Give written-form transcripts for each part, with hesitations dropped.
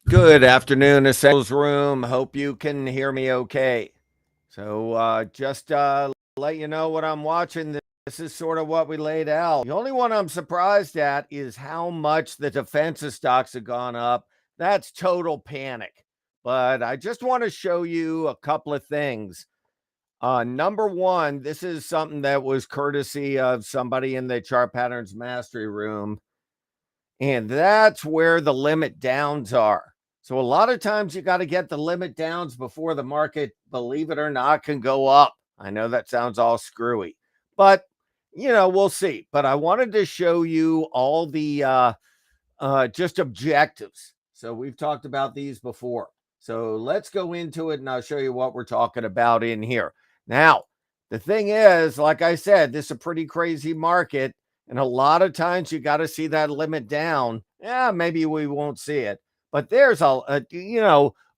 Good afternoon, Essentials Room. Hope you can hear me okay. So, just let you know what I'm watching. This is sort of what we laid out. The only one I'm surprised at is how much the defensive stocks have gone up. That's total panic. But I just want to show you a couple of things. Number one, this is something that was courtesy of somebody in the Chart Patterns Mastery Room. And that's where the limit downs are. So a lot of times you got to get the limit downs before the market, believe it or not, can go up. I know that sounds all screwy, but we'll see. But I wanted to show you all the just objectives. So we've talked about these before. So let's go into it and I'll show you what we're talking about in here. Now, the thing is, like I said, this is a pretty crazy market. And a lot of times you got to see that limit down. Yeah, maybe we won't see it. But there's I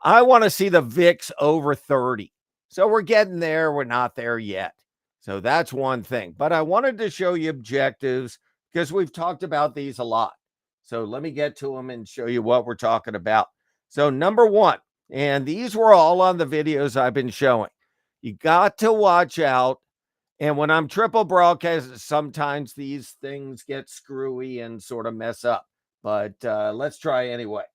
want to see the VIX over 30. So we're getting there. We're not there yet. So that's one thing. But I wanted to show you objectives because we've talked about these a lot. So let me get to them and show you what we're talking about. So number one, and these were all on the videos I've been showing. You got to watch out. And when I'm triple broadcasting, sometimes these things get screwy and sort of mess up. But let's try anyway.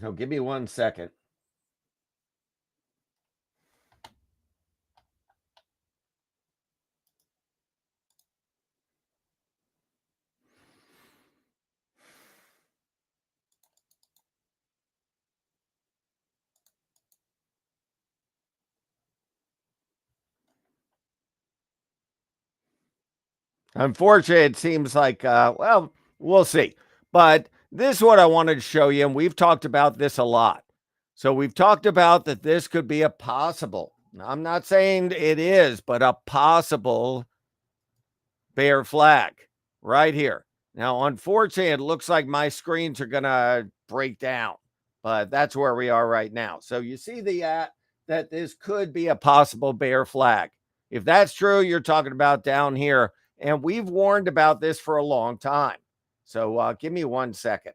So give me 1 second. Unfortunately, it seems like, well, we'll see. But this is what I wanted to show you. And we've talked about this a lot. So we've talked about that this could be a possible, I'm not saying it is, but a possible bear flag right here. Now, unfortunately, it looks like my screens are going to break down, but that's where we are right now. So you see that this could be a possible bear flag. If that's true, you're talking about down here. And we've warned about this for a long time. So give me 1 second.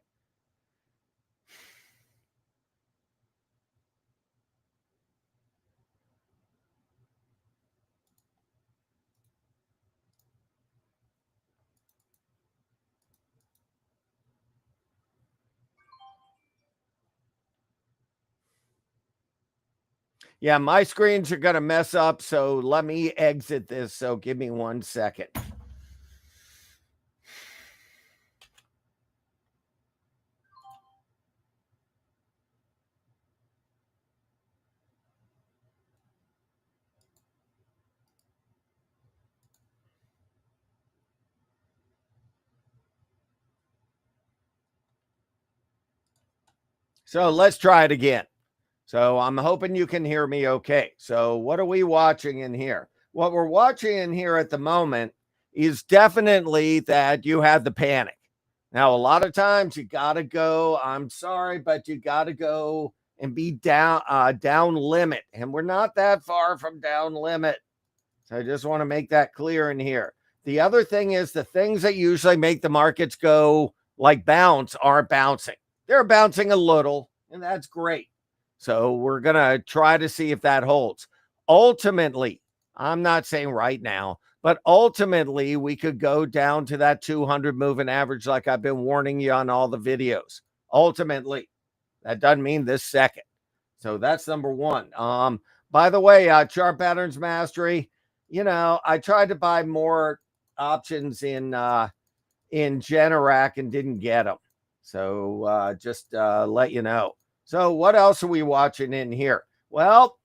Yeah, my screens are going to mess up. So let me exit this. So give me 1 second. So let's try it again. So I'm hoping you can hear me okay. So what are we watching in here? What we're watching in here at the moment is definitely that you have the panic. Now, a lot of times you got to go, I'm sorry, but you got to go and be down limit. And we're not that far from down limit. So I just want to make that clear in here. The other thing is the things that usually make the markets go like bounce aren't bouncing. They're bouncing a little, and that's great. So we're going to try to see if that holds. Ultimately, I'm not saying right now, but ultimately we could go down to that 200 moving average like I've been warning you on all the videos. Ultimately, that doesn't mean this second. So that's number one. By the way, chart patterns mastery, I tried to buy more options in Generac and didn't get them. So just let you know. So what else are we watching in here? Well,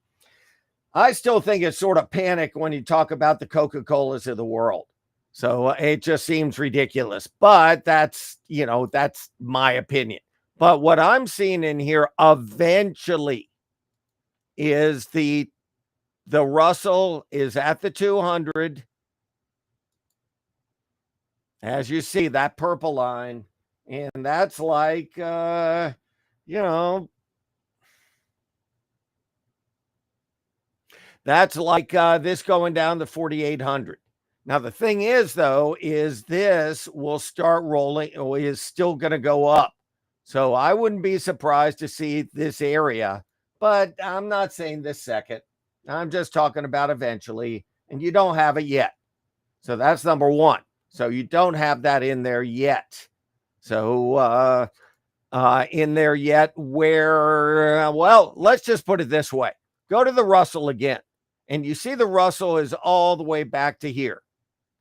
I still think it's sort of panic when you talk about the Coca-Colas of the world. So it just seems ridiculous. But that's my opinion. But what I'm seeing in here eventually is the Russell is at the 200. As you see, that purple line. And that's like, you know, That's like this going down to 4,800. Now, the thing is, though, is this will start rolling, or is still going to go up. So I wouldn't be surprised to see this area, but I'm not saying this second. I'm just talking about eventually, and you don't have it yet. So that's number one. So you don't have that in there yet. So in there yet where, well, let's just put it this way. Go to the Russell again, and you see the Russell is all the way back to here.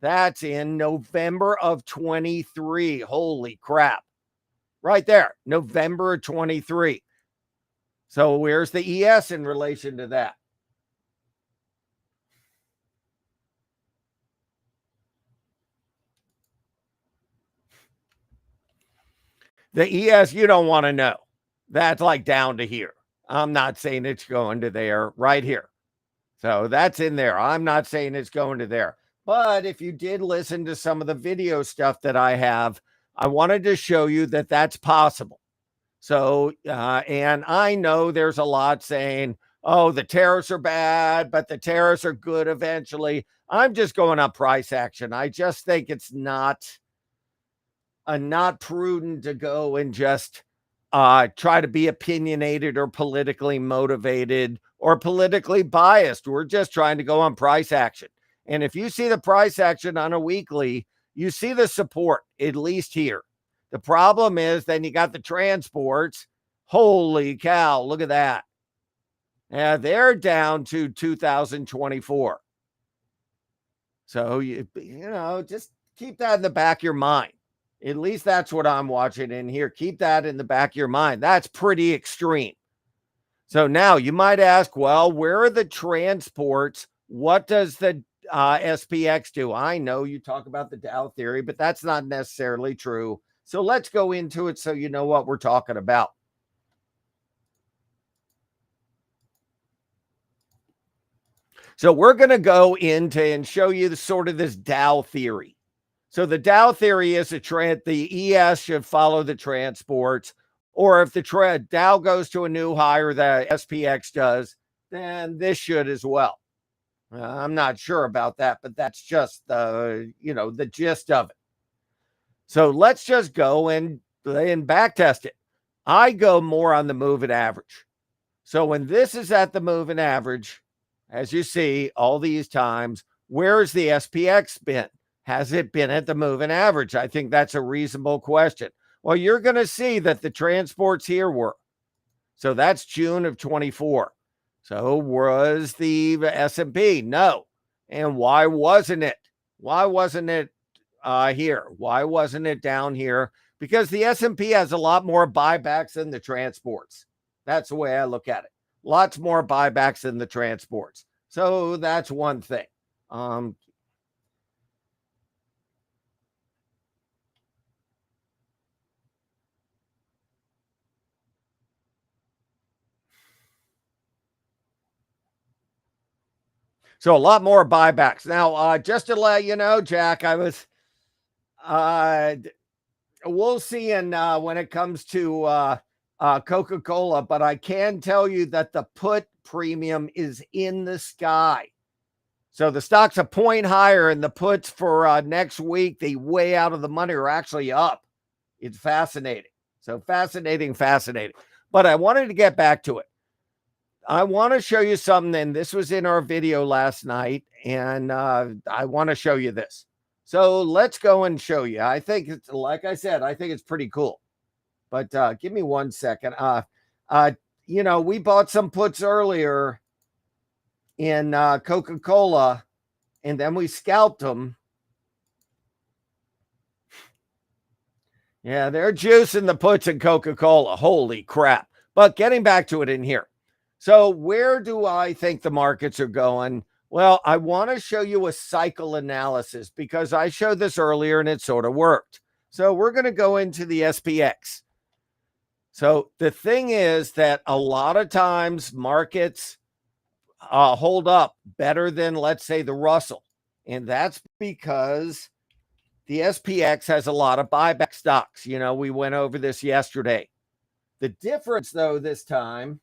That's in November of 23. Holy crap. Right there, November of 23. So where's the ES in relation to that? The ES, you don't want to know. That's like down to here. I'm not saying it's going to there, right here. So that's in there. I'm not saying it's going to there. But if you did listen to some of the video stuff that I have, I wanted to show you that that's possible. So, and I know there's a lot saying, oh, the tariffs are bad, but the tariffs are good eventually. I'm just going on price action. I just think it's not prudent to go and just try to be opinionated or politically motivated or politically biased. We're just trying to go on price action. And if you see the price action on a weekly, you see the support, at least here. The problem is then you got the transports. Holy cow, look at that. Yeah, they're down to 2024. So, you know, just keep that in the back of your mind. At least that's what I'm watching in here. Keep that in the back of your mind. That's pretty extreme. So now you might ask, well, where are the transports? What does the SPX do? I know you talk about the Dow theory, but that's not necessarily true. So let's go into it so you know what we're talking about. So we're going to go into and show you the sort of this Dow theory. So the Dow theory is the ES should follow the transports, or if the Dow goes to a new high or the SPX does, then this should as well. I'm not sure about that, but that's just the gist of it. So let's just go and back test it. I go more on the moving average. So when this is at the moving average, as you see all these times, where's the SPX been? Has it been at the moving average? I think that's a reasonable question. Well, you're going to see that the transports here were. So that's June of 24. So was the S&P? No. And why wasn't it? Why wasn't it here? Why wasn't it down here? Because the S&P has a lot more buybacks than the transports. That's the way I look at it. Lots more buybacks than the transports. So that's one thing. So a lot more buybacks. Now, just to let you know, Jack, we'll see when it comes to Coca-Cola, but I can tell you that the put premium is in the sky. So the stock's a point higher, and the puts for next week, the way out of the money are actually up. It's fascinating. So fascinating. But I wanted to get back to it. I want to show you something, and this was in our video last night, and I want to show you this. So let's go and show you. I think it's, like I said, I think it's pretty cool. But give me 1 second. We bought some puts earlier in Coca-Cola, and then we scalped them. Yeah, they're juicing the puts in Coca-Cola. Holy crap. But getting back to it in here. So where do I think the markets are going? Well, I want to show you a cycle analysis because I showed this earlier and it sort of worked. So we're going to go into the SPX. So the thing is that a lot of times markets hold up better than, let's say, the Russell. And that's because the SPX has a lot of buyback stocks. We went over this yesterday. The difference, though, this time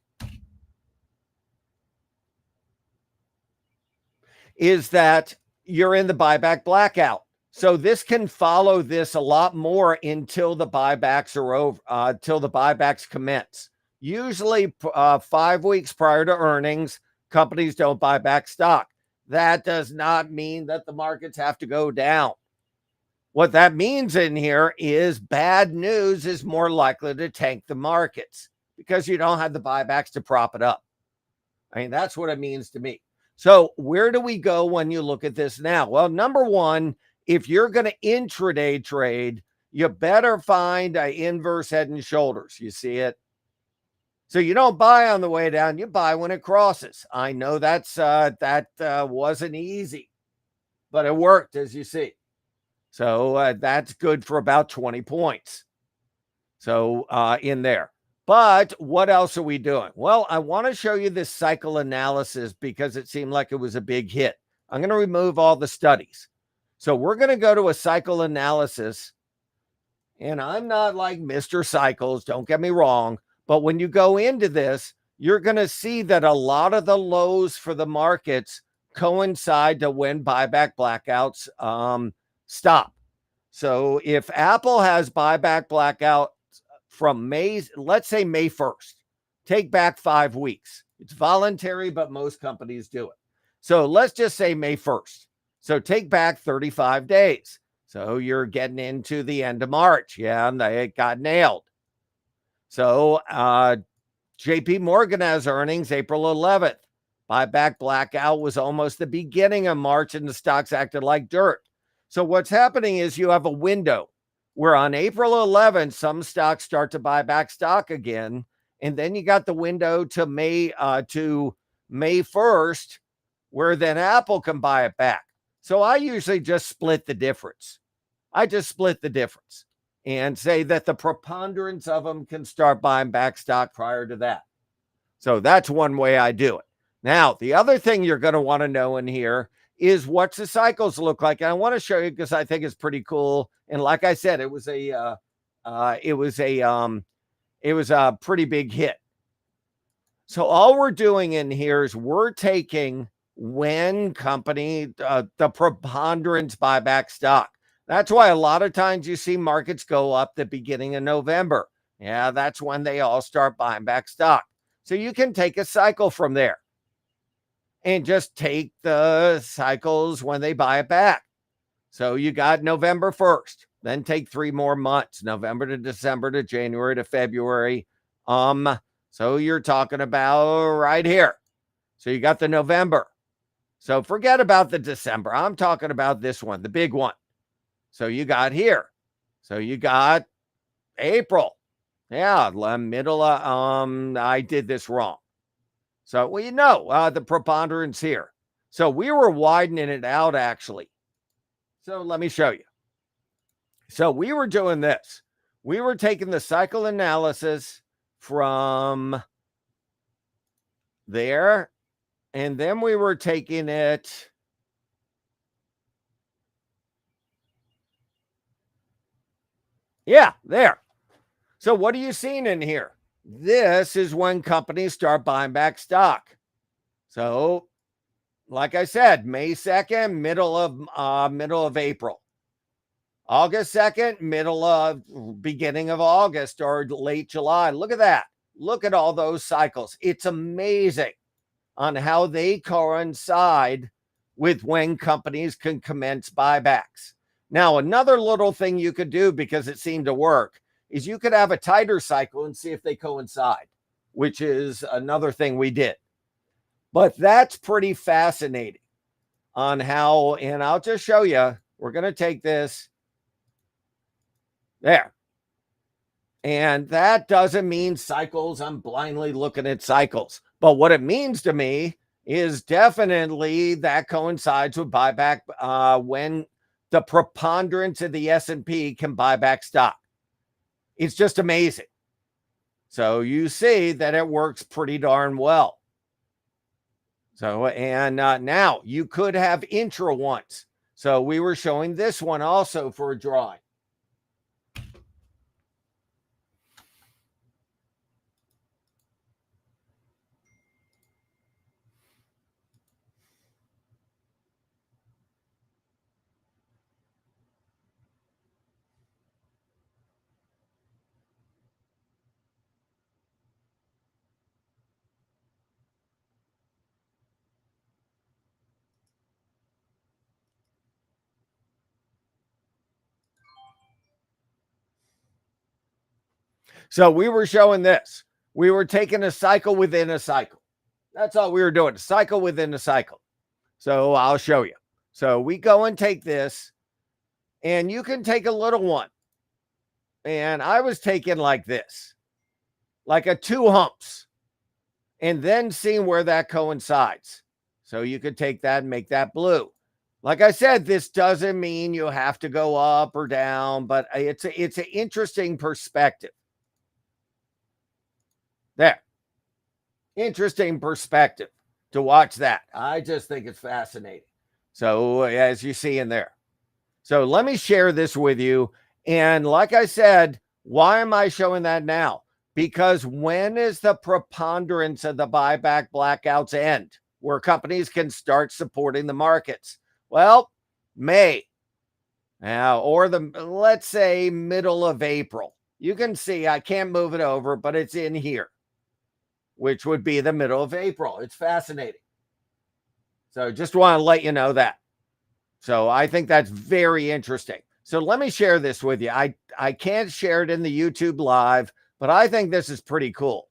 is that you're in the buyback blackout. So this can follow this a lot more until the buybacks are over, till the buybacks commence. Usually 5 weeks prior to earnings, companies don't buy back stock. That does not mean that the markets have to go down. What that means in here is bad news is more likely to tank the markets because you don't have the buybacks to prop it up. I mean, that's what it means to me. So where do we go when you look at this now? Well, number one, if you're going to intraday trade, you better find an inverse head and shoulders. You see it? So you don't buy on the way down, you buy when it crosses. I know that wasn't easy, but it worked, as you see. So that's good for about 20 points. So in there. But what else are we doing? Well, I want to show you this cycle analysis because it seemed like it was a big hit. I'm going to remove all the studies. So we're going to go to a cycle analysis. And I'm not like Mr. Cycles, don't get me wrong. But when you go into this, you're going to see that a lot of the lows for the markets coincide to when buyback blackouts stop. So if Apple has buyback blackout from May, let's say May 1st, take back 5 weeks. It's voluntary, but most companies do it. So let's just say May 1st. So take back 35 days. So you're getting into the end of March. Yeah, and it got nailed. So JP Morgan has earnings April 11th. Buyback blackout was almost the beginning of March and the stocks acted like dirt. So what's happening is you have a window where on April 11th, some stocks start to buy back stock again. And then you got the window to May 1st, where then Apple can buy it back. So I usually just split the difference. And say that the preponderance of them can start buying back stock prior to that. So that's one way I do it. Now, the other thing you're going to want to know in here is what's the cycles look like. And I want to show you because I think it's pretty cool. And like I said, it was a pretty big hit. So all we're doing in here is we're taking when the preponderance buy back stock. That's why a lot of times you see markets go up the beginning of November. Yeah, that's when they all start buying back stock. So you can take a cycle from there and just take the cycles when they buy it back. So you got November 1st, then take 3 more months, November to December to January to February. So you're talking about right here. So you got the November. So forget about the December. I'm talking about this one, the big one. So you got here. So you got April. Yeah, middle of, I did this wrong. So, well, the preponderance here. So we were widening it out actually. So let me show you. So we were doing this. We were taking the cycle analysis from there, and then we were taking it. Yeah, there. So what are you seeing in here? This is when companies start buying back stock. So, like I said, May 2nd, middle of April. August 2nd, beginning of August or late July. Look at that. Look at all those cycles. It's amazing on how they coincide with when companies can commence buybacks. Now, another little thing you could do because it seemed to work is you could have a tighter cycle and see if they coincide, which is another thing we did. But that's pretty fascinating on how, and I'll just show you, we're going to take this there. And that doesn't mean cycles. I'm blindly looking at cycles. But what it means to me is definitely that coincides with buyback when the preponderance of the S&P can buy back stock. It's just amazing. So you see that it works pretty darn well. So, and now you could have intra ones. So we were showing this one also for a drawing. So we were showing this. We were taking a cycle within a cycle. That's all we were doing, a cycle within a cycle. So I'll show you. So we go and take this, and you can take a little one. And I was taking like this, like a 2 humps, and then seeing where that coincides. So you could take that and make that blue. Like I said, this doesn't mean you have to go up or down, but it's an interesting perspective. There. Interesting perspective to watch that. I just think it's fascinating. So as you see in there. So let me share this with you. And like I said, why am I showing that now? Because when is the preponderance of the buyback blackouts end, where companies can start supporting the markets? Well, May. Now, or let's say middle of April. You can see I can't move it over, but it's in here, which would be the middle of April. It's fascinating. So just want to let you know that. So I think that's very interesting. So let me share this with you. I can't share it in the YouTube live, but I think this is pretty cool.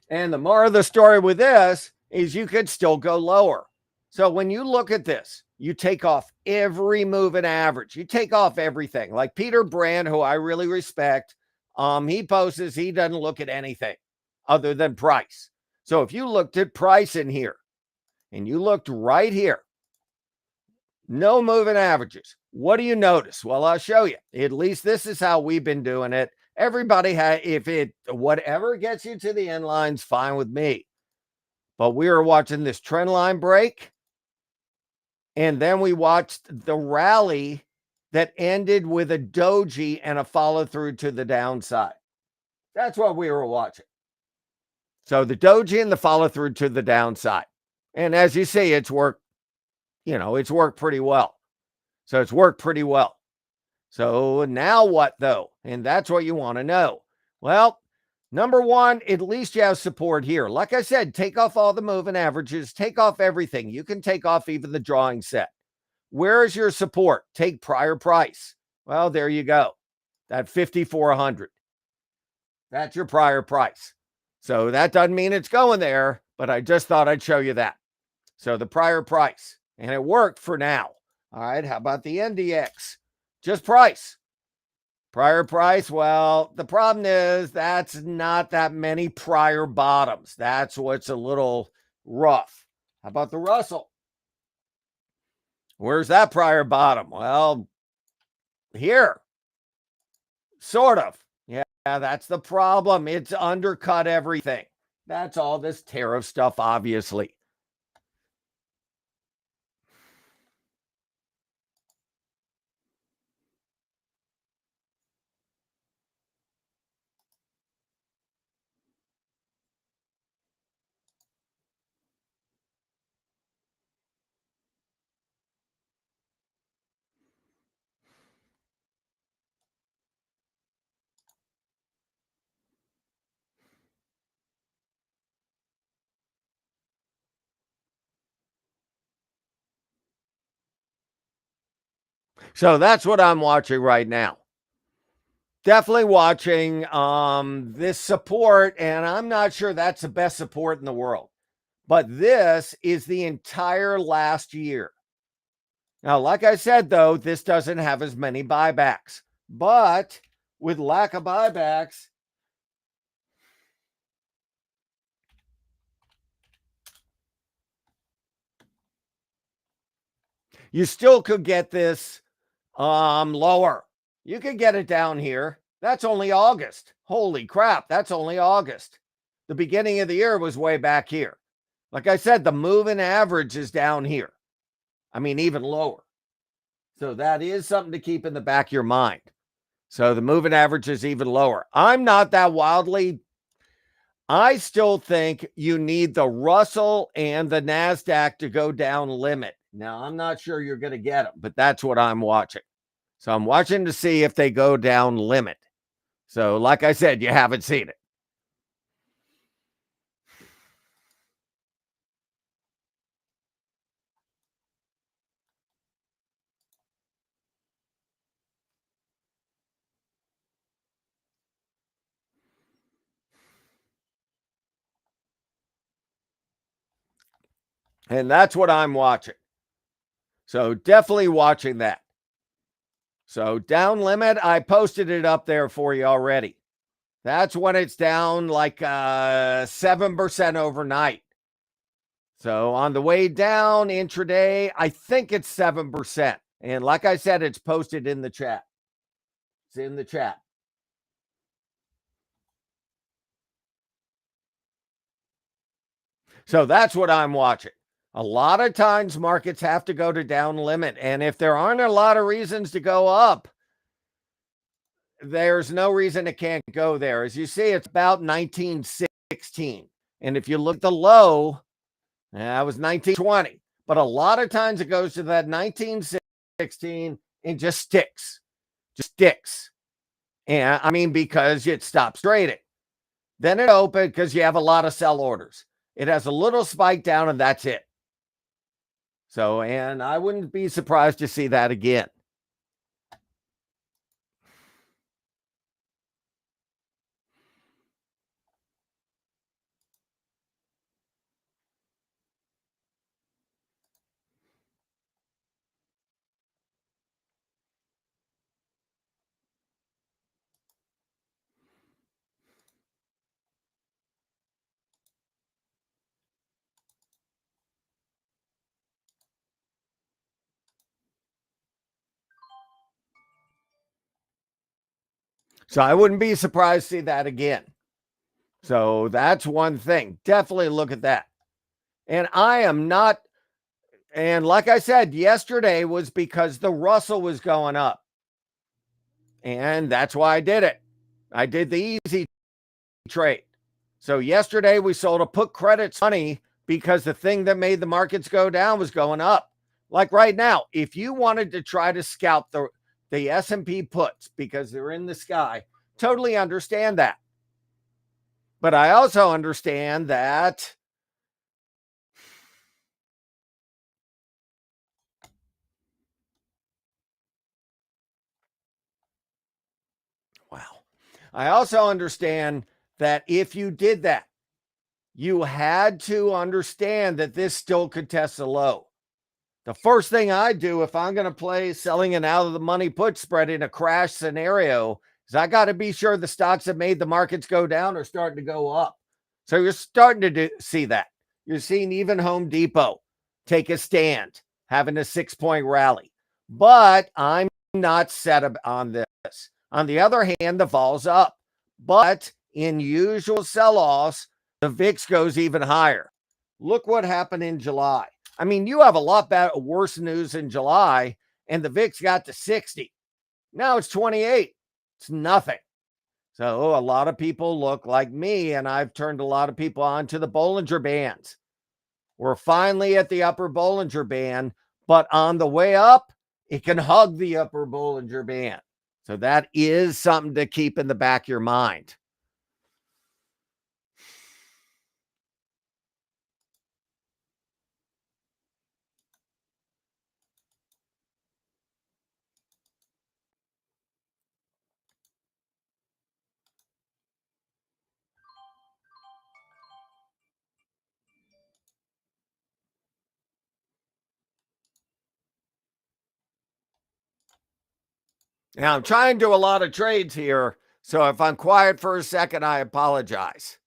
And the more of the story with this is you could still go lower. So when you look at this, you take off every moving average. You take off everything. Like Peter Brand, who I really respect, he posts, he doesn't look at anything other than price. So if you looked at price in here and you looked right here, no moving averages, what do you notice? Well, I'll show you. At least this is how we've been doing it. Everybody has, whatever gets you to the end line's fine with me. But we were watching this trend line break. And then we watched the rally that ended with a doji and a follow through to the downside. That's what we were watching. So the doji and the follow through to the downside. And as you see, it's worked, it's worked pretty well. So it's worked pretty well. So now what though? And that's what you want to know. Well, number one, at least you have support here. Like I said, take off all the moving averages, take off everything. You can take off even the drawing set. Where is your support? Take prior price. Well, there you go. That 5,400. That's your prior price. So that doesn't mean it's going there, but I just thought I'd show you that. So the prior price, and it worked for now. All right, how about the NDX? Just price. Prior price, well, the problem is that's not that many prior bottoms. That's what's a little rough. How about the Russell? Where's that prior bottom? Well, here. Sort of. Yeah, that's the problem. It's undercut everything. That's all this tariff stuff, obviously. So that's what I'm watching right now. Definitely watching this support, and I'm not sure that's the best support in the world. But this is the entire last year. Now, like I said, though, this doesn't have as many buybacks. But with lack of buybacks, you still could get this lower. You could get it down here. That's only August. Holy crap, that's only August. The beginning of the year was way back here. Like I said, the moving average is down here. I mean, even lower. So that is something to keep in the back of your mind. So the moving average is even lower. I'm not that wildly. I still think you need the Russell and the NASDAQ to go down limit. Now, I'm not sure you're going to get them, but that's what I'm watching. So I'm watching to see if they go down limit. So, like I said, you haven't seen it. And that's what I'm watching. So definitely watching that. So down limit, I posted it up there for you already. That's when it's down like 7% overnight. So on the way down intraday, I think it's 7%. And like I said, it's posted in the chat. It's in the chat. So that's what I'm watching. A lot of times markets have to go to down limit. And if there aren't a lot of reasons to go up, there's no reason it can't go there. As you see, it's about 1916. And if you look at the low, that was 1920. But a lot of times it goes to that 1916 and just sticks. Just sticks. And I mean, because it stops trading. Then it opened because you have a lot of sell orders. It has a little spike down and that's it. So, and I wouldn't be surprised to see that again. So I wouldn't be surprised to see that again. So that's one thing. Definitely look at that. And I am not, and like I said, yesterday was because the Russell was going up. And that's why I did it. I did the easy trade. So yesterday we sold a put credits money because the thing that made the markets go down was going up. Like right now, if you wanted to try to scalp the S&P puts because they're in the sky, totally understand that. But I also understand that wow. I also understand that if you did that, you had to understand that this still could test a low. The first thing I do if I'm going to play selling an out of the money put spread in a crash scenario is I got to be sure the stocks that made the markets go down are starting to go up. So you're starting to see that. You're seeing even Home Depot take a stand, having a 6-point rally. But I'm not set on this. On the other hand, the vol's up. But in usual sell-offs, the VIX goes even higher. Look what happened in July. I mean, you have a lot worse news in July, and the VIX got to 60. Now it's 28. It's nothing. So a lot of people look like me, and I've turned a lot of people on to the Bollinger Bands. We're finally at the upper Bollinger Band, but on the way up, it can hug the upper Bollinger Band. So that is something to keep in the back of your mind. Now, I'm trying to do a lot of trades here, so if I'm quiet for a second, I apologize.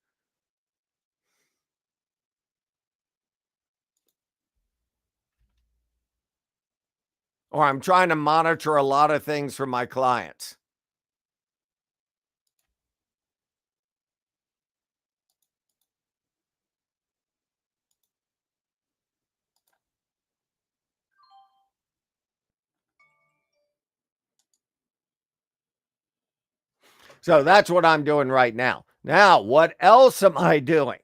Or I'm trying to monitor a lot of things for my clients. So that's what I'm doing right now. Now, what else am I doing?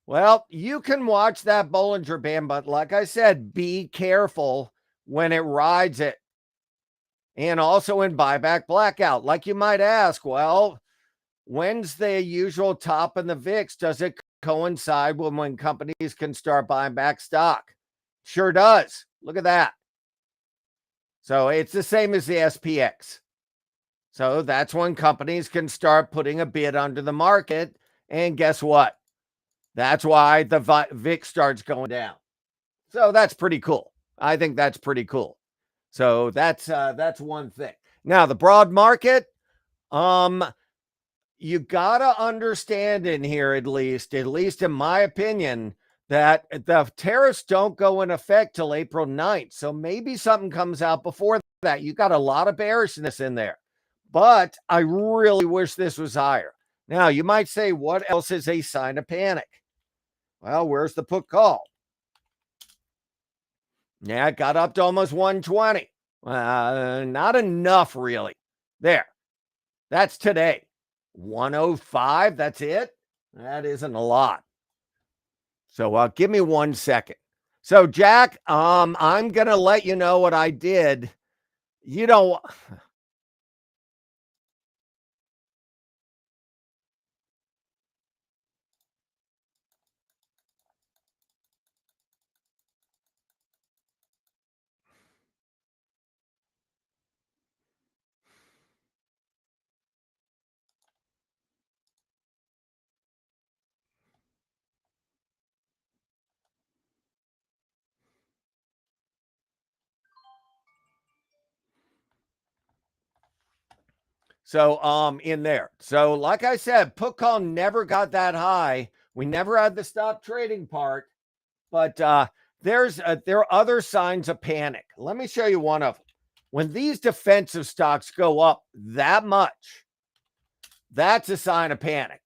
Well, you can watch that Bollinger Band, but like I said, be careful when it rides it. And also in buyback blackout. Like you might ask, well, when's the usual top in the VIX? Does it coincide with when companies can start buying back stock? Sure does. Look at that. So it's the same as the SPX. So that's when companies can start putting a bid under the market. And guess what? That's why the VIX starts going down. So that's pretty cool. I think that's pretty cool. So that's one thing. Now the broad market, you gotta understand in here, at least in my opinion, that the tariffs don't go in effect till April 9th. So maybe something comes out before that. You got a lot of bearishness in there, but I really wish this was higher. Now you might say, what else is a sign of panic? Well, where's the put call? Yeah, it got up to almost 120. Not enough, really. There. That's today. 105. That's it. That isn't a lot. So give me 1 second. So Jack, I'm gonna let you know what I did. You know, so in there. So like I said, put call never got that high. We never had the stop trading part, but there are other signs of panic. Let me show you one of them. When these defensive stocks go up that much, that's a sign of panic.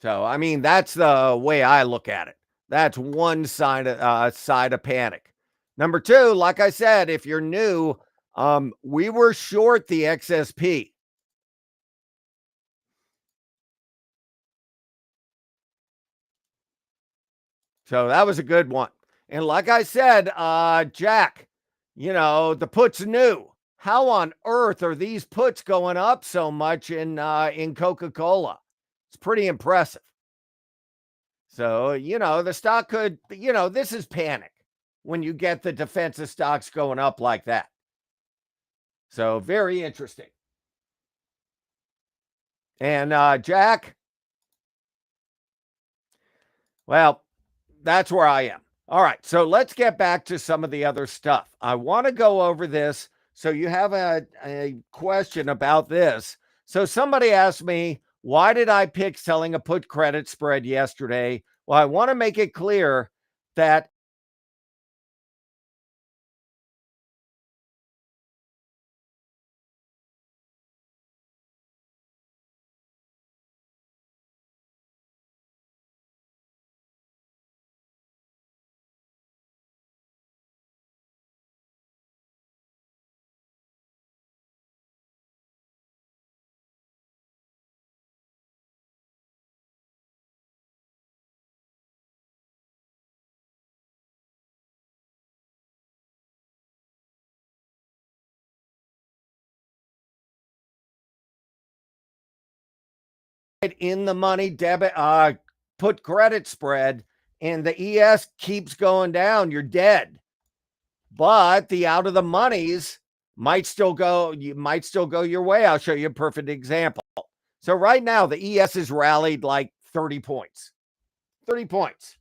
So, I mean, that's the way I look at it. That's one side of panic. Number two, like I said, if you're new, we were short the XSP. So that was a good one. And like I said, Jack, the puts new. How on earth are these puts going up so much in Coca-Cola? It's pretty impressive. So, the stock could, this is panic when you get the defensive stocks going up like that. So, very interesting. And Jack, well, that's where I am. All right. So, let's get back to some of the other stuff. I want to go over this. So, you have a question about this. So, somebody asked me, why did I pick selling a put credit spread yesterday? Well, I want to make it clear that in the money debit put credit spread and the ES keeps going down, you're dead. But the out of the monies might still go your way. I'll show you a perfect example. So right now the ES has rallied like 30 points. 30 points.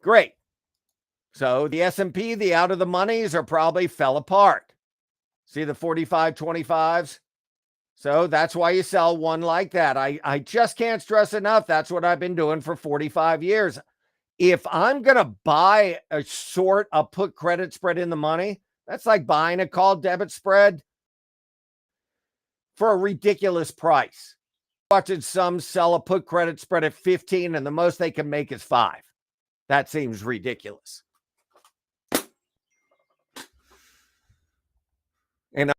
Great. So the S&P, the out of the monies are probably fell apart. See the 45.25s? So that's why you sell one like that. I just can't stress enough. That's what I've been doing for 45 years. If I'm going to buy a put credit spread in the money, that's like buying a call debit spread for a ridiculous price. Watching some sell a put credit spread at 15 and the most they can make is 5. That seems ridiculous. And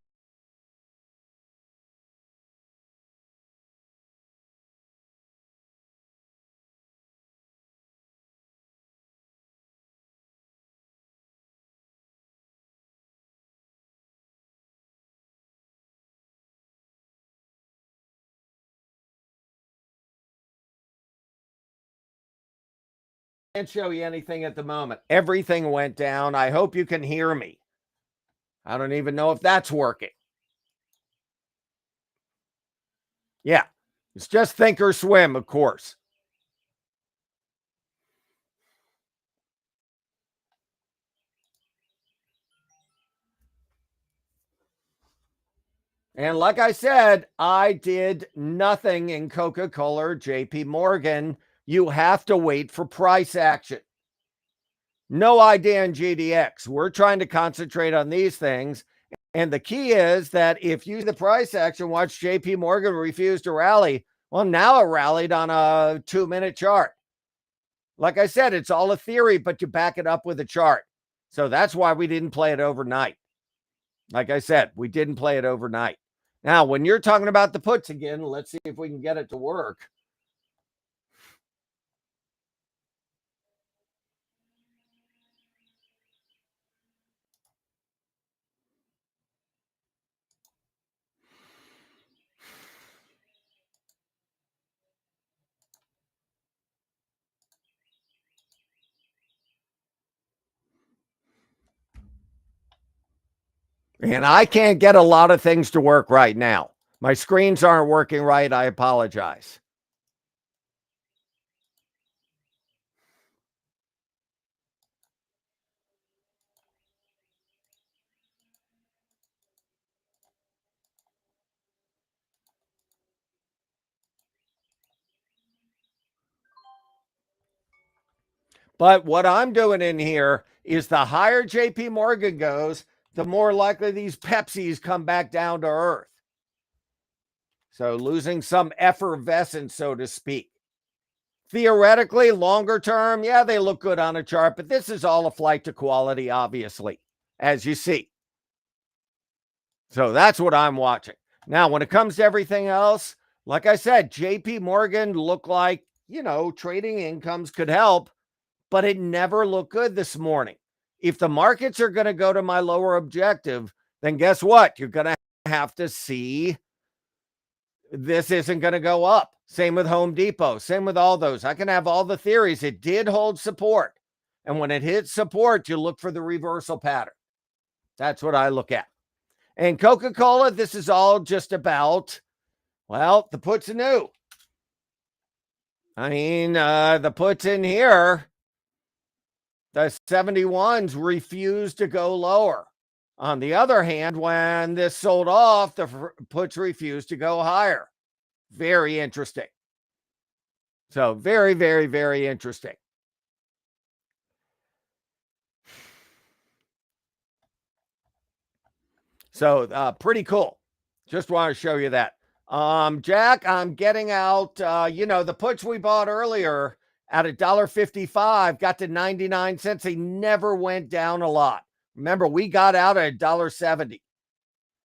can't show you anything at the moment. Everything went down. I hope you can hear me. I don't even know if that's working. Yeah, it's just think or swim, of course. And like I said, I did nothing in Coca-Cola or JP Morgan. You have to wait for price action. No idea in GDX. We're trying to concentrate on these things. And the key is that if you see the price action, watch JP Morgan refuse to rally. Well, now it rallied on a 2-minute chart. Like I said, it's all a theory, but you back it up with a chart. So that's why we didn't play it overnight. Like I said, we didn't play it overnight. Now, when you're talking about the puts again, let's see if we can get it to work. And I can't get a lot of things to work right now. My screens aren't working right. I apologize. But what I'm doing in here is the higher JP Morgan goes, the more likely these Pepsis come back down to earth. So losing some effervescence, so to speak. Theoretically, longer term, yeah, they look good on a chart, but this is all a flight to quality, obviously, as you see. So that's what I'm watching. Now, when it comes to everything else, like I said, JP Morgan looked like, trading incomes could help, but it never looked good this morning. If the markets are going to go to my lower objective, then guess what? You're going to have to see this isn't going to go up. Same with Home Depot. Same with all those. I can have all the theories. It did hold support. And when it hits support, you look for the reversal pattern. That's what I look at. And Coca-Cola, this is all just about, well, the puts are new. I mean, the puts in here, the 71s refused to go lower. On the other hand, when this sold off, the puts refused to go higher. Very interesting. So very, very, very interesting. So pretty cool. Just want to show you that. Jack, I'm getting out, the puts we bought earlier at $1.55 got to 99 cents. They never went down a lot. Remember, we got out at $1.70.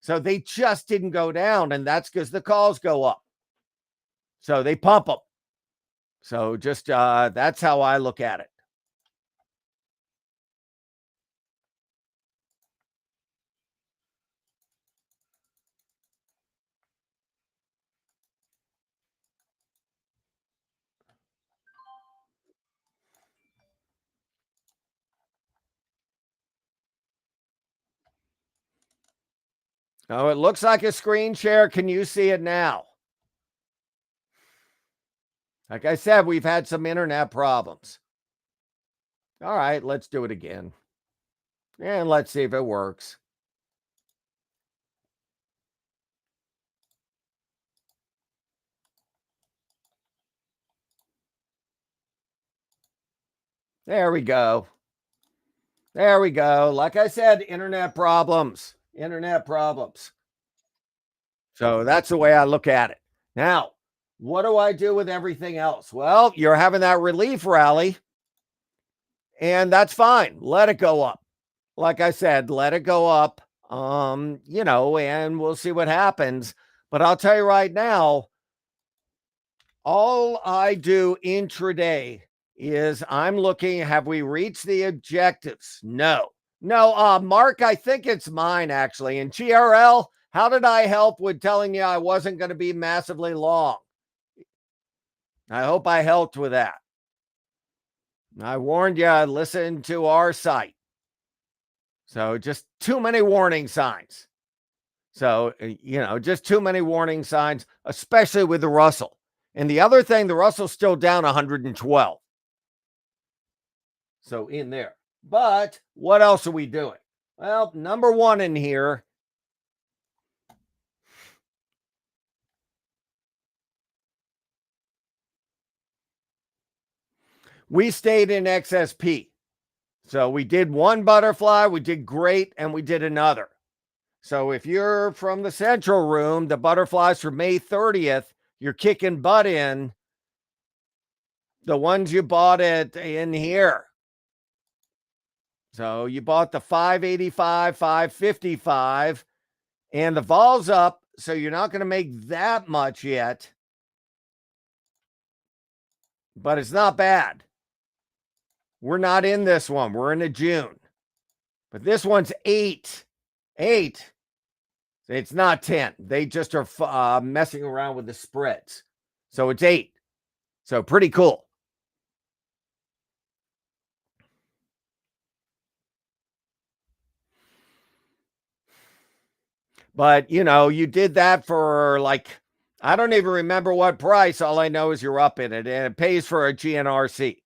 So they just didn't go down, and that's because the calls go up. So they pump them. So just that's how I look at it. Oh, it looks like a screen share. Can you see it now? Like I said, we've had some internet problems. All right, let's do it again. And let's see if it works. There we go. There we go. Like I said, internet problems. Internet problems. So that's the way I look at it. Now, what do I do with everything else? Well, you're having that relief rally, and that's fine. Let it go up. Like I said, let it go up. And we'll see what happens. But I'll tell you right now, all I do intraday is I'm looking, have we reached the objectives? No. No, Mark, I think it's mine actually. And GRL, how did I help with telling you I wasn't going to be massively long? I hope I helped with that. I warned you, listen to our site. So just too many warning signs. So, just too many warning signs, especially with the Russell. And the other thing, the Russell's still down 112. So in there. But what else are we doing? Well, number one in here, we stayed in XSP. So we did one butterfly, we did great, and we did another. So if you're from the central room, the butterflies for May 30th, you're kicking butt in. The ones you bought it in here. So you bought the 585, 555, and the vol's up. So you're not going to make that much yet. But it's not bad. We're not in this one. We're in a June. But this one's 8. 8. It's not 10. They just are messing around with the spreads. So it's 8. So pretty cool. But, you did that for I don't even remember what price. All I know is you're up in it, and it pays for a GNRC.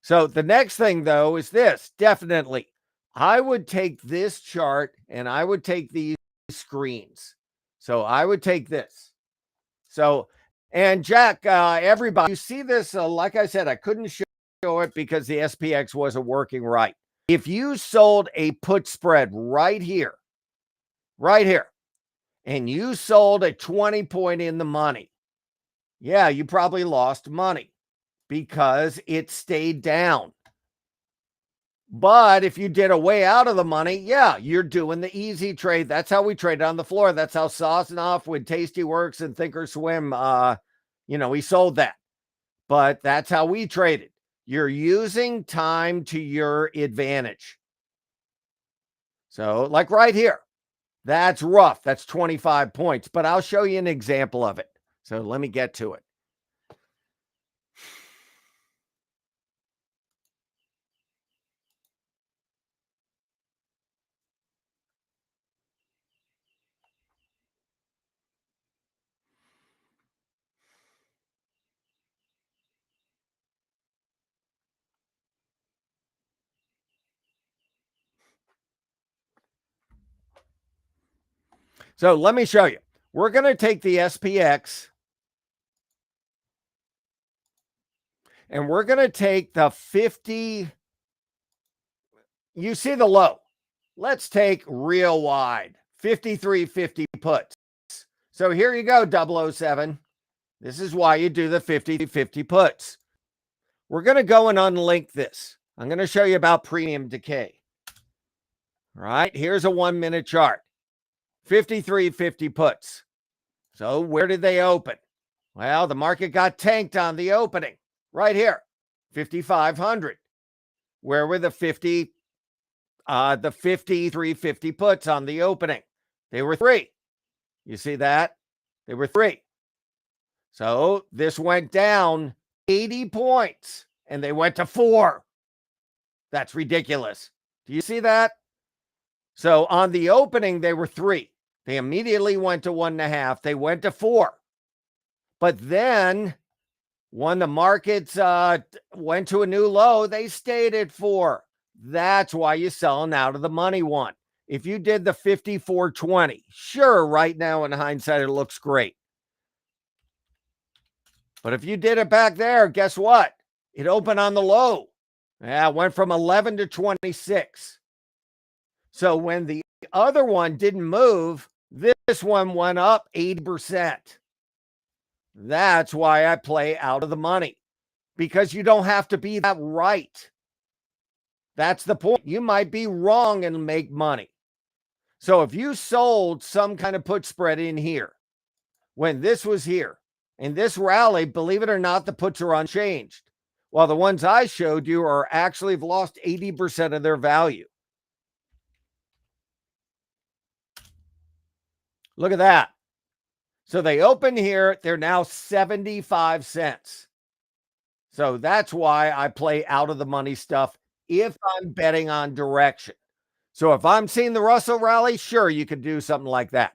So the next thing, though, is this. Definitely, I would take this chart and I would take these screens. So I would take this. So, and Jack, everybody, you see this, like I said, I couldn't show it because the SPX wasn't working right. If you sold a put spread right here, and you sold at 20 point in the money, yeah, you probably lost money because it stayed down. But if you did a way out of the money, yeah, you're doing the easy trade. That's how we trade on the floor. That's how Sosnoff with Tastyworks and Thinkorswim, he sold that. But that's how we traded. You're using time to your advantage. So like right here, that's rough. That's 25 points, but I'll show you an example of it. So let me get to it. So let me show you. We're going to take the SPX and we're going to take the 50. You see the low. Let's take real wide, 53.50 puts. So here you go, 007. This is why you do the 50-50 puts. We're going to go and unlink this. I'm going to show you about premium decay. All right, here's a 1 minute chart. 53.50 puts. So where did they open? Well, the market got tanked on the opening. Right here, 5,500. Where were the 53.50 puts on the opening? They were 3. You see that? They were 3. So this went down 80 points and they went to 4. That's ridiculous. Do you see that? So on the opening, they were 3. They immediately went to 1.5. They went to 4. But then when the markets went to a new low, they stayed at 4. That's why you're selling out of the money one. If you did the 54.20, sure, right now in hindsight, it looks great. But if you did it back there, guess what? It opened on the low. Yeah, it went from 11 to 26. So when the other one didn't move, this one went up 80%. That's why I play out of the money, because you don't have to be that right. That's the point. You might be wrong and make money. So if you sold some kind of put spread in here, when this was here, in this rally, believe it or not, the puts are unchanged. While the ones I showed you are actually have lost 80% of their value. Look at that. So they open here. They're now 75 cents. So that's why I play out of the money stuff if I'm betting on direction. So if I'm seeing the Russell rally, sure, you could do something like that.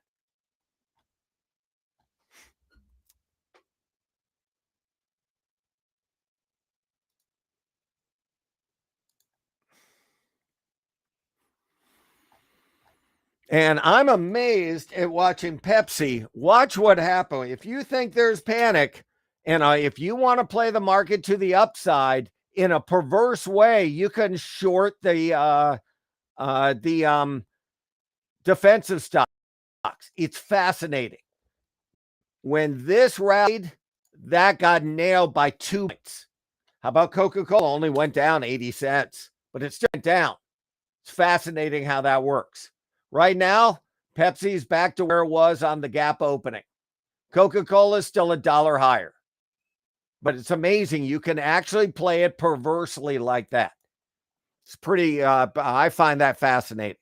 And I'm amazed at watching Pepsi. Watch what happened. If you think there's panic, and if you want to play the market to the upside in a perverse way, you can short the defensive stocks. It's fascinating. When this rallied, that got nailed by 2 points. How about Coca-Cola? Only went down 80 cents, but it still went down. It's fascinating how that works. Right now, Pepsi's back to where it was on the gap opening. Coca-Cola is still $1 higher. But it's amazing. You can actually play it perversely like that. It's pretty, I find that fascinating.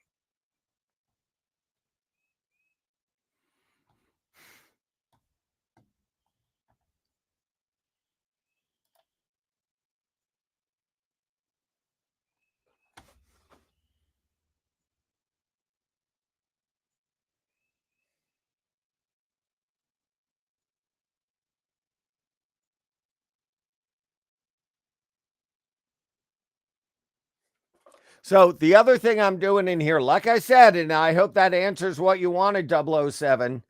So the other thing I'm doing in here, like I said, and I hope that answers what you wanted, 007.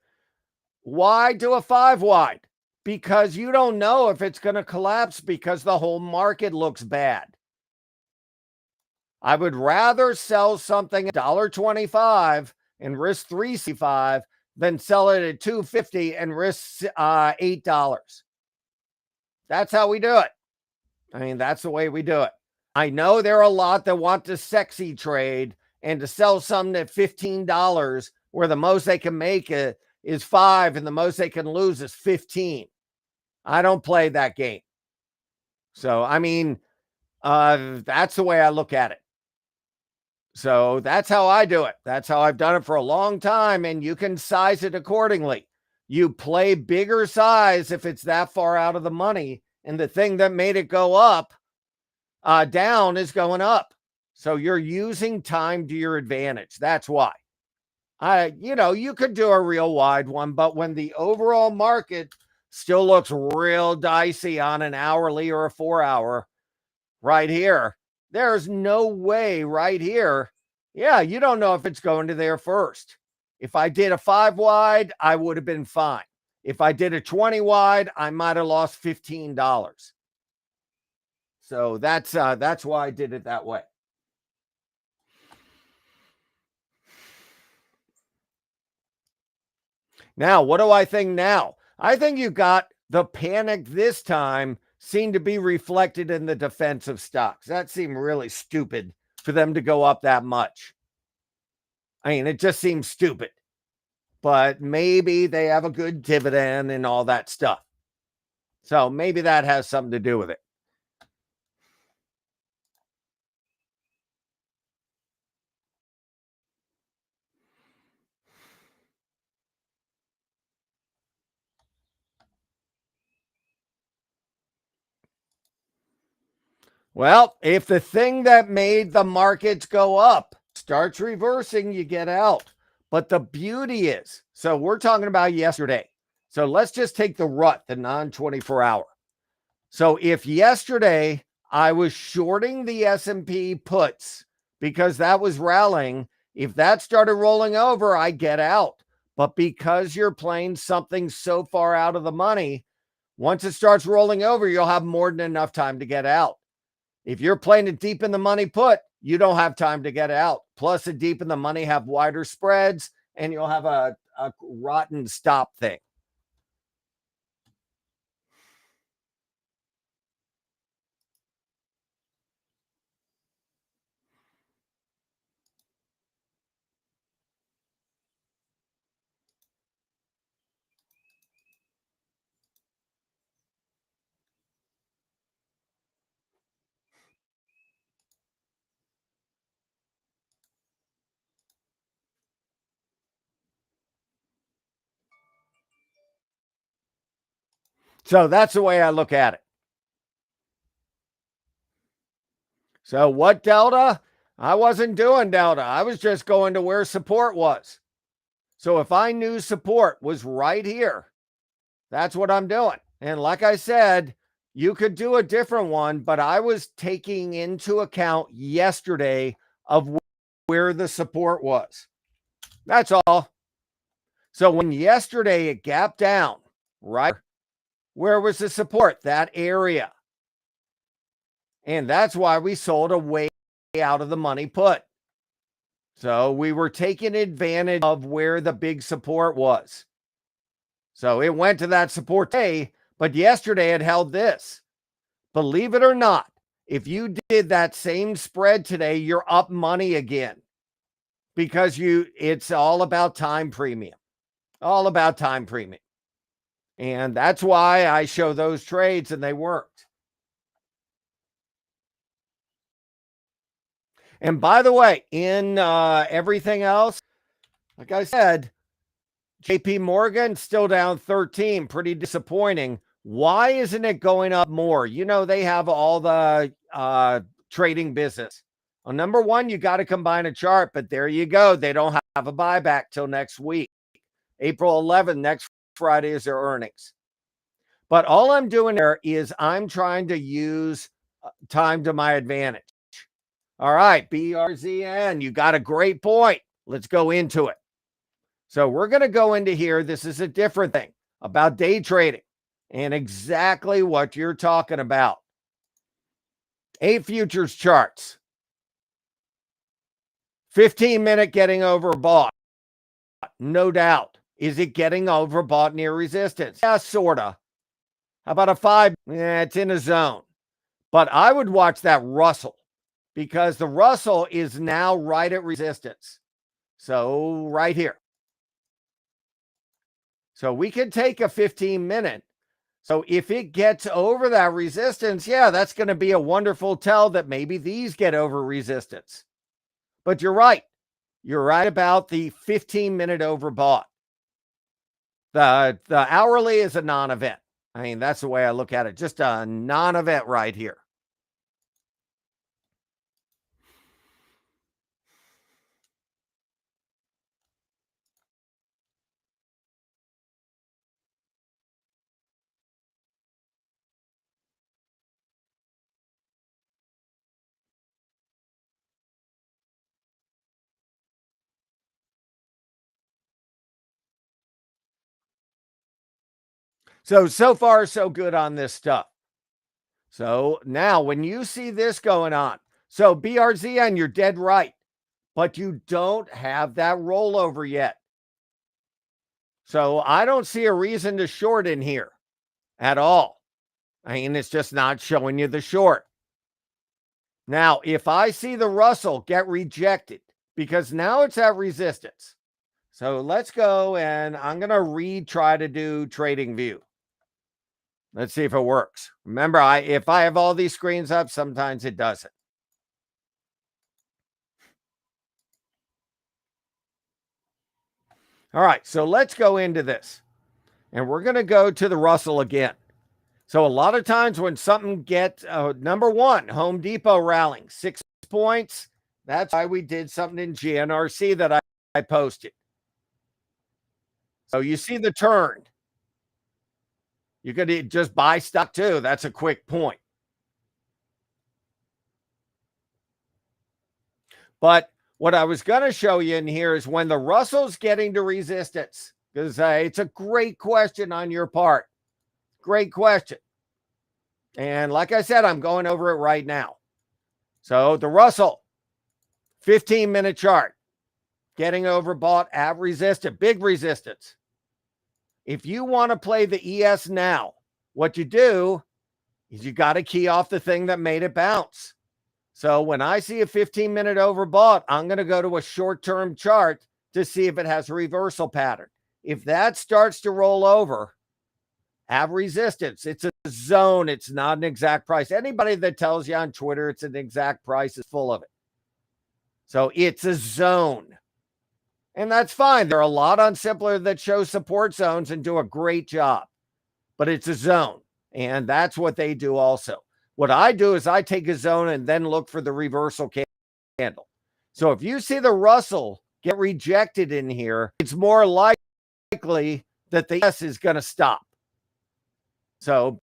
Why do a 5 wide? Because you don't know if it's going to collapse because the whole market looks bad. I would rather sell something at $1.25 and risk $3.65 than sell it at $2.50 and risk $8. That's how we do it. I mean, that's the way we do it. I know there are a lot that want to sexy trade and to sell something at $15 where the most they can make is 5 and the most they can lose is 15. I don't play that game. So, I mean, that's the way I look at it. So that's how I do it. That's how I've done it for a long time. And you can size it accordingly. You play bigger size if it's that far out of the money. And the thing that made it go up, down is going up. So you're using time to your advantage. That's why. You could do a real wide one, but when the overall market still looks real dicey on an hourly or a 4-hour right here, there's no way right here. Yeah, you don't know if it's going to there first. If I did a 5 wide, I would have been fine. If I did a 20 wide, I might have lost $15. So that's why I did it that way. Now, what do I think now? I think you got the panic this time seemed to be reflected in the defensive stocks. That seemed really stupid for them to go up that much. I mean, it just seems stupid. But maybe they have a good dividend and all that stuff. So maybe that has something to do with it. Well, if the thing that made the markets go up starts reversing, you get out. But the beauty is, so we're talking about yesterday. So let's just take the rut, the non 24-hour. So if yesterday I was shorting the S&P puts because that was rallying, if that started rolling over, I get out. But because you're playing something so far out of the money, once it starts rolling over, you'll have more than enough time to get out. If you're playing it deep in the money put, you don't have time to get out. Plus, the deep in the money have wider spreads, and you'll have a rotten stop thing. So that's the way I look at it. So what delta? I wasn't doing delta. I was just going to where support was. So if I knew support was right here, that's what I'm doing. And like I said, you could do a different one, but I was taking into account yesterday of where the support was. That's all. So when yesterday it gapped down, right? Where was the support? That area. And that's why we sold away out of the money put. So we were taking advantage of where the big support was. So it went to that support day, but yesterday it held this. Believe it or not, if you did that same spread today, you're up money again because it's all about time premium. All about time premium. And that's why I show those trades and they worked. And by the way, in everything else, like I said, JP Morgan still down 13, pretty disappointing. Why isn't it going up more? You know, they have all the trading business. Well, number one, you got to combine a chart, but there you go. They don't have a buyback till next week. April 11th, next Friday is their earnings. But all I'm doing there is I'm trying to use time to my advantage. All right, BRZN, you got a great point. Let's go into it. So we're going to go into here. This is a different thing about day trading and exactly what you're talking about. 8 futures charts. 15-minute getting overbought. No doubt. Is it getting overbought near resistance? Yeah, sort of. How about a 5? Yeah, it's in a zone. But I would watch that Russell because the Russell is now right at resistance. So right here. So we could take a 15-minute. So if it gets over that resistance, yeah, that's going to be a wonderful tell that maybe these get over resistance. But you're right. You're right about the 15-minute overbought. The hourly is a non-event. I mean, that's the way I look at it. Just a non-event right here. So far, so good on this stuff. So now when you see this going on, so BRZN, you're dead right, but you don't have that rollover yet. So I don't see a reason to short in here at all. I mean, it's just not showing you the short. Now, if I see the Russell get rejected, because now it's at resistance. So let's go and I'm going to try to do trading view. Let's see if it works. Remember, if I have all these screens up, sometimes it doesn't. All right, so let's go into this. And we're going to go to the Russell again. So a lot of times when something gets, number one, Home Depot rallying 6 points. That's why we did something in GNRC that I posted. So you see the turn. You could just buy stock too. That's a quick point. But what I was going to show you in here is when the Russell's getting to resistance, because it's a great question on your part. Great question. And like I said, I'm going over it right now. So the Russell, 15-minute chart, getting overbought at resistance, big resistance. If you want to play the ES now, what you do is you got to key off the thing that made it bounce. So when I see a 15-minute overbought, I'm going to go to a short-term chart to see if it has a reversal pattern. If that starts to roll over, have resistance. It's a zone. It's not an exact price. Anybody that tells you on Twitter it's an exact price is full of it. So it's a zone. And that's fine. There are a lot on Simpler that show support zones and do a great job. But it's a zone. And that's what they do also. What I do is I take a zone and then look for the reversal candle. So if you see the Russell get rejected in here, it's more likely that the S is going to stop. So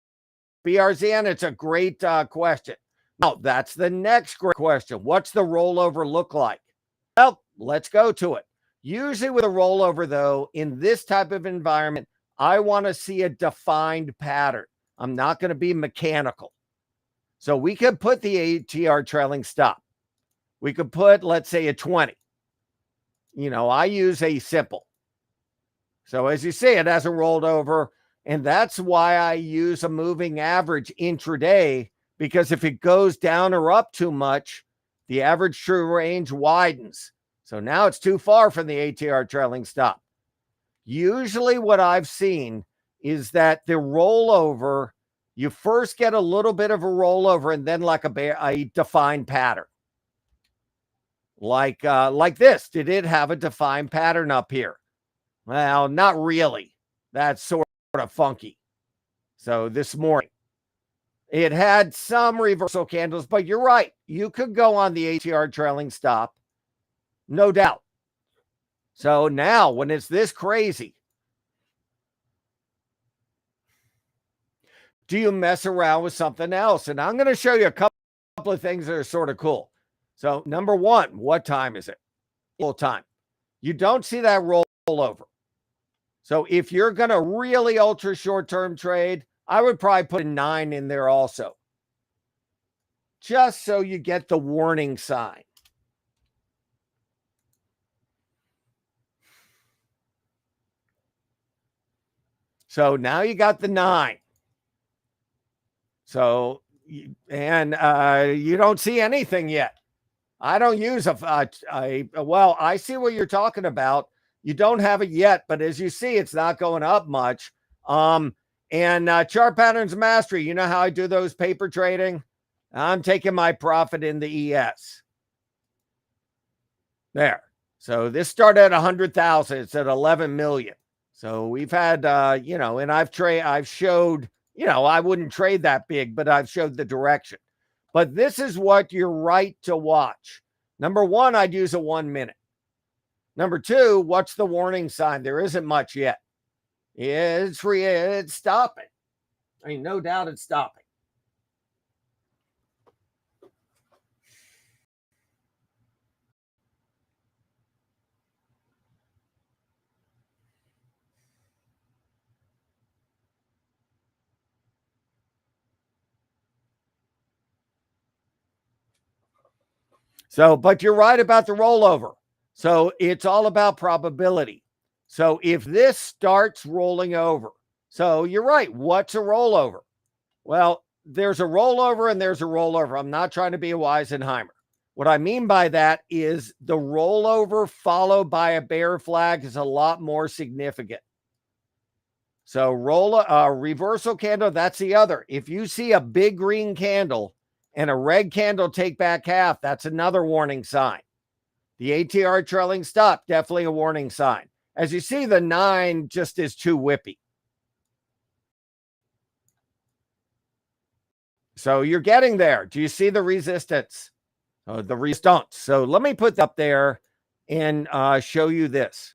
BRZN, it's a great question. Now, that's the next great question. What's the rollover look like? Well, let's go to it. Usually with a rollover, though, in this type of environment, I want to see a defined pattern. I'm not going to be mechanical. So we could put the ATR trailing stop. We could put, let's say, a 20. I use a simple. So as you see, it hasn't rolled over. And that's why I use a moving average intraday, because if it goes down or up too much, the average true range widens. So now it's too far from the ATR trailing stop. Usually what I've seen is that the rollover, you first get a little bit of a rollover and then like a defined pattern. Like this. Did it have a defined pattern up here? Well, not really. That's sort of funky. So this morning, it had some reversal candles, but you're right. You could go on the ATR trailing stop, no doubt. So now when it's this crazy, do you mess around with something else? And I'm going to show you a couple of things that are sort of cool. So number one, what time is it? Full time. You don't see that rollover. So if you're going to really ultra short-term trade, I would probably put a 9 in there also, just so you get the warning sign. So now you got the 9. So, and you don't see anything yet. I don't use well, I see what you're talking about. You don't have it yet, but as you see, it's not going up much. And chart patterns mastery, you know how I do those paper trading? I'm taking my profit in the ES. There. So this started at 100,000. It's at 11 million. So we've had, and I've showed, I wouldn't trade that big, but I've showed the direction. But this is what you're right to watch. Number one, I'd use a 1 minute. Number two, what's the warning sign? There isn't much yet. It's stopping. I mean, no doubt it's stopping. So, but you're right about the rollover. So it's all about probability. So if this starts rolling over, so you're right. What's a rollover? Well, there's a rollover and there's a rollover. I'm not trying to be a Weisenheimer. What I mean by that is the rollover followed by a bear flag is a lot more significant. So reversal candle, that's the other. If you see a big green candle and a red candle take back half, that's another warning sign. The ATR trailing stop, definitely a warning sign. As you see, the 9 just is too whippy. So you're getting there. Do you see the resistance? The resistance. So let me put that up there and show you this.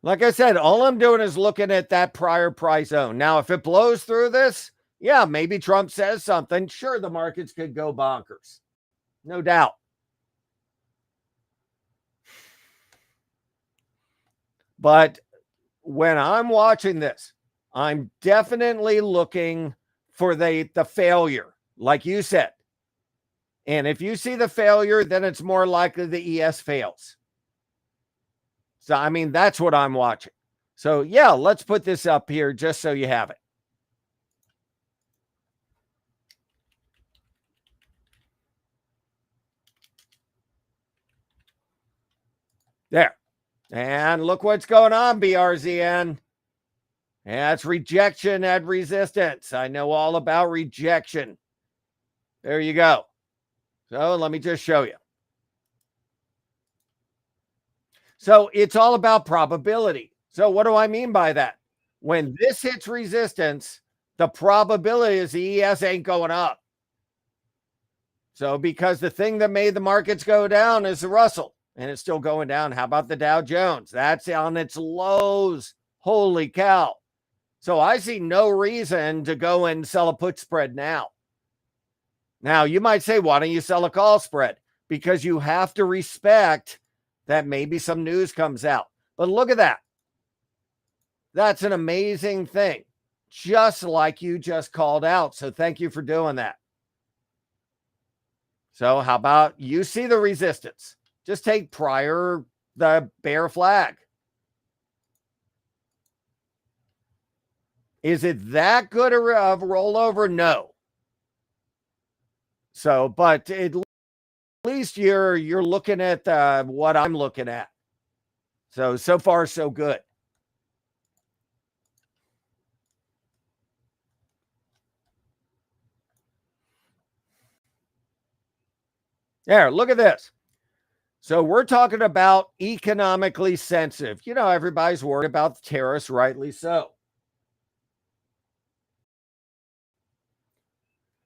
Like I said, all I'm doing is looking at that prior price zone. Now, if it blows through this, yeah, maybe Trump says something. Sure, the markets could go bonkers. No doubt. But when I'm watching this, I'm definitely looking for the failure, like you said. And if you see the failure, then it's more likely the ES fails. So, I mean, that's what I'm watching. So, yeah, let's put this up here just so you have it. There. And look what's going on, BRZN. That's rejection at resistance. I know all about rejection. There you go. So let me just show you. So it's all about probability. So what do I mean by that? When this hits resistance, the probability is the ES ain't going up. So because the thing that made the markets go down is the Russell, and it's still going down. How about the Dow Jones? That's on its lows. Holy cow. So I see no reason to go and sell a put spread now. Now, you might say, why don't you sell a call spread? Because you have to respect that maybe some news comes out. But look at that. That's an amazing thing, just like you just called out. So thank you for doing that. So how about you see the resistance? Just take prior the bear flag. Is it that good of a rollover? No. So, but at least you're looking at what I'm looking at. So far, so good. There, look at this. So we're talking about economically sensitive. You know, everybody's worried about the tariffs, rightly so.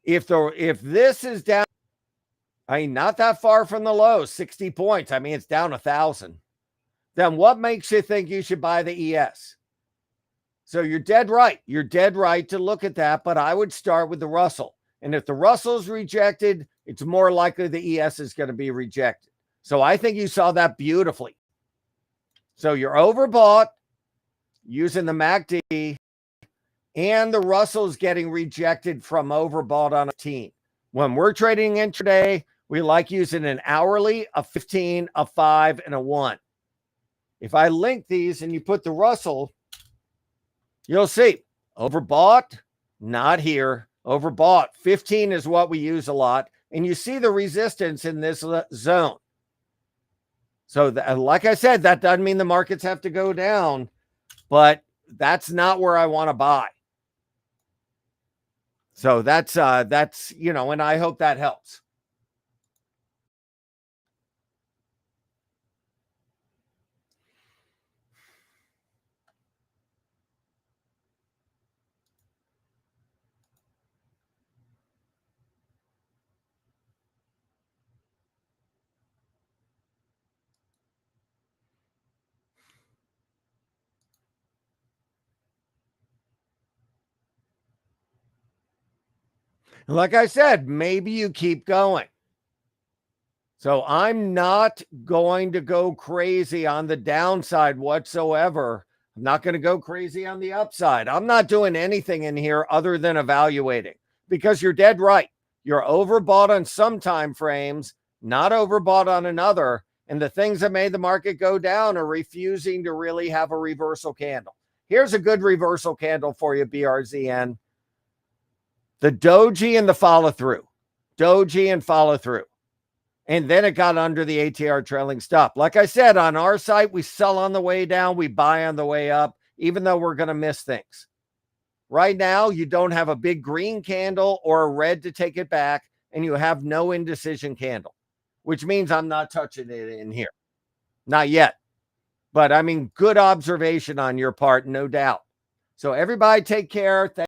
If this is down, I mean, not that far from the low, 60 points. I mean, it's down 1,000. Then what makes you think you should buy the ES? So you're dead right. You're dead right to look at that, but I would start with the Russell. And if the Russell's rejected, it's more likely the ES is going to be rejected. So I think you saw that beautifully. So you're overbought using the MACD, and the Russell's getting rejected from overbought on a team. When we're trading intraday, we like using an hourly, a 15, a 5, and a 1. If I link these and you put the Russell, you'll see overbought, not here. Overbought, 15 is what we use a lot. And you see the resistance in this zone. So like I said, that doesn't mean the markets have to go down, but that's not where I want to buy. So that's, you know, and I hope that helps. Like I said, maybe you keep going. So I'm not going to go crazy on the downside whatsoever. I'm not going to go crazy on the upside. I'm not doing anything in here other than evaluating, because you're dead right. You're overbought on some time frames, not overbought on another. And the things that made the market go down are refusing to really have a reversal candle. Here's a good reversal candle for you, BRZN. The doji and the follow through. Doji and follow through. And then it got under the ATR trailing stop. Like I said, on our site, we sell on the way down, we buy on the way up, even though we're going to miss things. Right now, you don't have a big green candle or a red to take it back, and you have no indecision candle, which means I'm not touching it in here. Not yet. But I mean, good observation on your part, no doubt. So everybody take care.